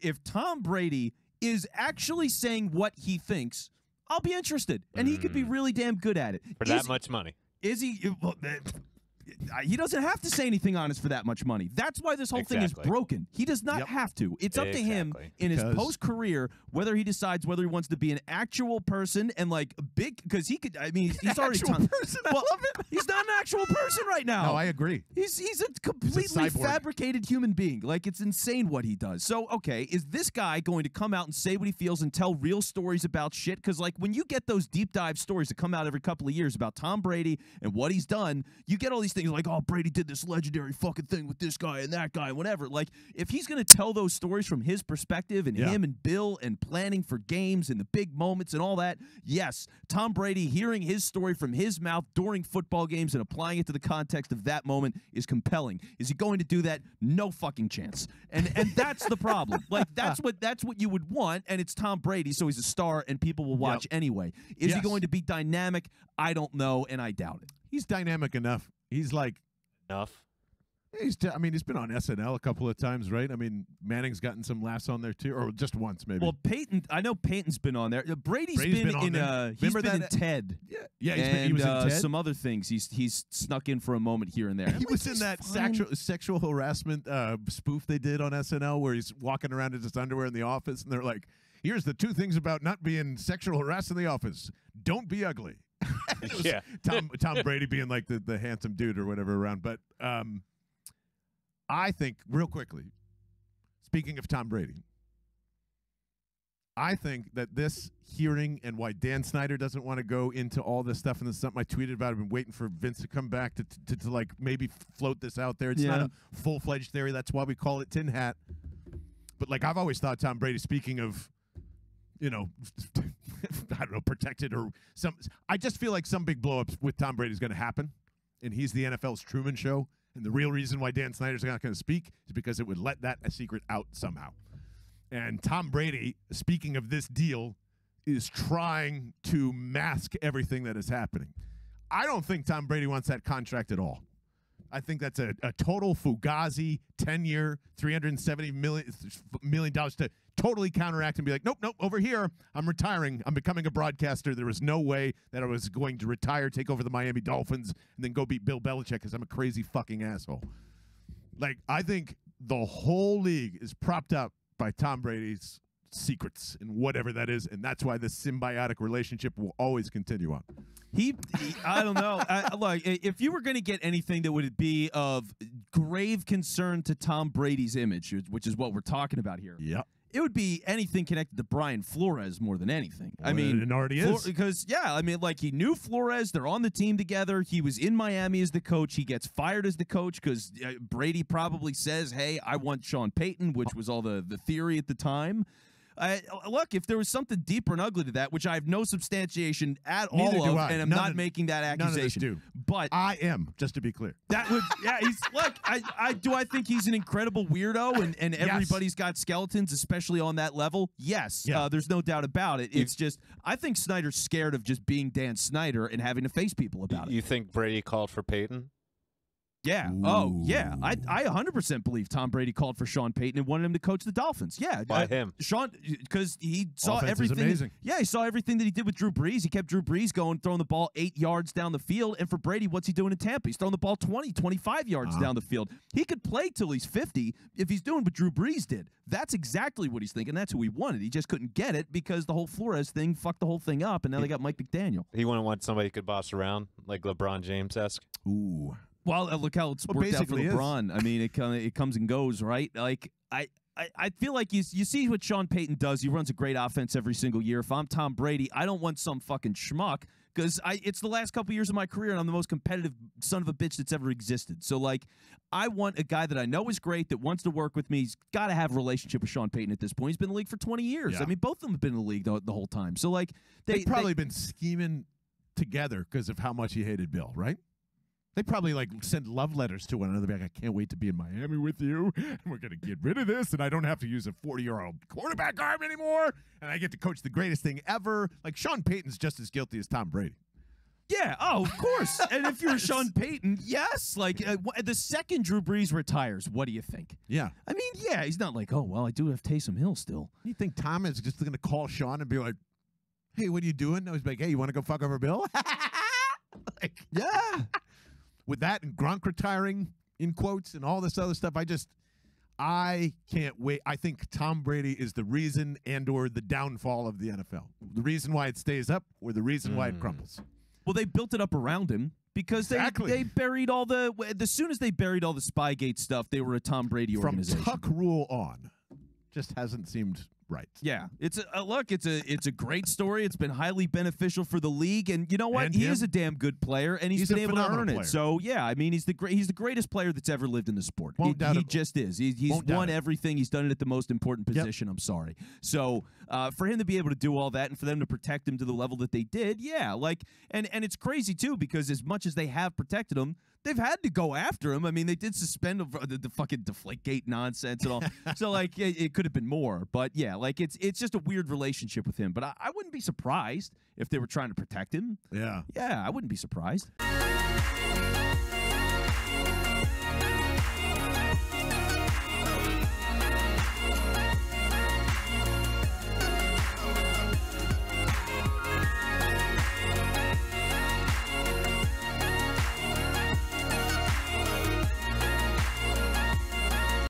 if Tom Brady is actually saying what he thinks, I'll be interested, and he could be really damn good at it. For that much money. Is he? Well, he doesn't have to say anything honest for that much money. That's why this whole thing is broken. He does not have to. It's up to him in his post-career whether he decides whether he wants to be an actual person and like big, because he could. I mean, he's already person. I love it. He's not an actual person right now. No, I agree. He's a completely fabricated human being. Like, it's insane what he does. So, okay, is this guy going to come out and say what he feels and tell real stories about shit? Because like when you get those deep dive stories that come out every couple of years about Tom Brady and what he's done, you get all these things like, oh, Brady did this legendary fucking thing with this guy and that guy and whatever. Like, if he's going to tell those stories from his perspective and him and Bill and planning for games and the big moments and all that, yes, Tom Brady hearing his story from his mouth during football games and applying it to the context of that moment is compelling. Is he going to do that? No fucking chance. And that's the problem. Like, that's what you would want, and it's Tom Brady, so he's a star and people will watch anyway. Is he going to be dynamic? I don't know, and I doubt it. He's dynamic enough. He's like enough. He's been on SNL a couple of times, right? I mean, Manning's gotten some laughs on there too, or just once maybe. Well, Peyton, I know Peyton's been on there. Brady's been in Ted. Yeah, he was in Ted. Some other things. He's snuck in for a moment here and there. He was in that sexual harassment spoof they did on SNL where he's walking around in his underwear in the office, and they're like, "Here's the 2 things about not being sexual harassed in the office: don't be ugly." Tom Brady being like the handsome dude or whatever around. But I think, real quickly, speaking of Tom Brady, I think that this hearing and why Dan Snyder doesn't want to go into all this stuff, and this is something I tweeted about. I've been waiting for Vince to come back to like maybe float this out there. It's not a full-fledged theory. That's why we call it Tin Hat. But like, I've always thought Tom Brady, speaking of, I don't know, protected or some. I just feel like some big blow-ups with Tom Brady is going to happen, and he's the NFL's Truman Show. And the real reason why Dan Snyder's not going to speak is because it would let that secret out somehow. And Tom Brady, speaking of this deal, is trying to mask everything that is happening. I don't think Tom Brady wants that contract at all. I think that's a total fugazi 10-year, $370 million to totally counteract and be like, nope, over here, I'm retiring. I'm becoming a broadcaster. There was no way that I was going to retire, take over the Miami Dolphins, and then go beat Bill Belichick because I'm a crazy fucking asshole. Like, I think the whole league is propped up by Tom Brady's secrets and whatever that is, and that's why this symbiotic relationship will always continue on. I don't know. Look, if you were going to get anything that would be of grave concern to Tom Brady's image, which is what we're talking about here, it would be anything connected to Brian Flores more than anything. Well, I mean, it already is. Because, like, he knew Flores. They're on the team together. He was in Miami as the coach. He gets fired as the coach because Brady probably says, hey, I want Sean Payton, which was all the theory at the time. Look, if there was something deeper and ugly to that, which I have no substantiation at all of, and I'm not making that accusation. None of us do. But I am, just to be clear. That would, he's look. I think he's an incredible weirdo, and everybody's got skeletons, especially on that level. Yes, there's no doubt about it. It's just I think Snyder's scared of just being Dan Snyder and having to face people about it. You think Brady called for Peyton? Yeah. Ooh. Oh, yeah. I 100% believe Tom Brady called for Sean Payton and wanted him to coach the Dolphins. Yeah. By him. Sean, because he saw everything. Amazing. Yeah, he saw everything that he did with Drew Brees. He kept Drew Brees going, throwing the ball 8 yards down the field. And for Brady, what's he doing in Tampa? He's throwing the ball 20, 25 yards down the field. He could play till he's 50 if he's doing what Drew Brees did. That's exactly what he's thinking. That's who he wanted. He just couldn't get it because the whole Flores thing fucked the whole thing up, and now they got Mike McDaniel. He wouldn't want somebody who could boss around, like LeBron James-esque. Ooh. Well, look how it's worked out for LeBron. I mean, it comes and goes, right? Like, I feel like you see what Sean Payton does. He runs a great offense every single year. If I'm Tom Brady, I don't want some fucking schmuck because it's the last couple years of my career, and I'm the most competitive son of a bitch that's ever existed. So, like, I want a guy that I know is great, that wants to work with me. He's got to have a relationship with Sean Payton at this point. He's been in the league for 20 years. Yeah. I mean, both of them have been in the league the whole time. So, like, they've probably been scheming together because of how much he hated Bill, right? They probably like send love letters to one another. Like, I can't wait to be in Miami with you, and we're going to get rid of this, and I don't have to use a 40-year-old quarterback arm anymore, and I get to coach the greatest thing ever. Like, Sean Payton's just as guilty as Tom Brady. Yeah, oh, of course. And if you're Sean Payton, yes. Like, the second Drew Brees retires, what do you think? Yeah. I mean, yeah, he's not like, oh, well, I do have Taysom Hill still. You think Tom is just going to call Sean and be like, hey, what are you doing? No, he's like, hey, you want to go fuck over Bill? Like, Yeah. with that and Gronk retiring, in quotes, and all this other stuff, I can't wait. I think Tom Brady is the reason and or the downfall of the NFL. The reason why it stays up or the reason why it crumbles. Well, they built it up around him because they buried all the – as soon as they buried all the Spygate stuff, they were a Tom Brady organization. From Tuck Rule on, just hasn't seemed right. Yeah. It's a great story. It's been highly beneficial for the league. And you know what? And he him. is a damn good player, and he's been able to earn player. it. So, yeah, I mean, he's the greatest player that's ever lived in the sport. Won't doubt He it. just is. He's won everything. He's done it at the most important position. I'm sorry. So, for him to be able to do all that and for them to protect him to the level that they did, yeah. Like, and it's crazy, too, because as much as they have protected him, they've had to go after him. I mean, they did suspend the fucking Deflategate nonsense and all. So, like, it could have been more. But, yeah, like, it's just a weird relationship with him. But I wouldn't be surprised if they were trying to protect him. Yeah. Yeah, I wouldn't be surprised.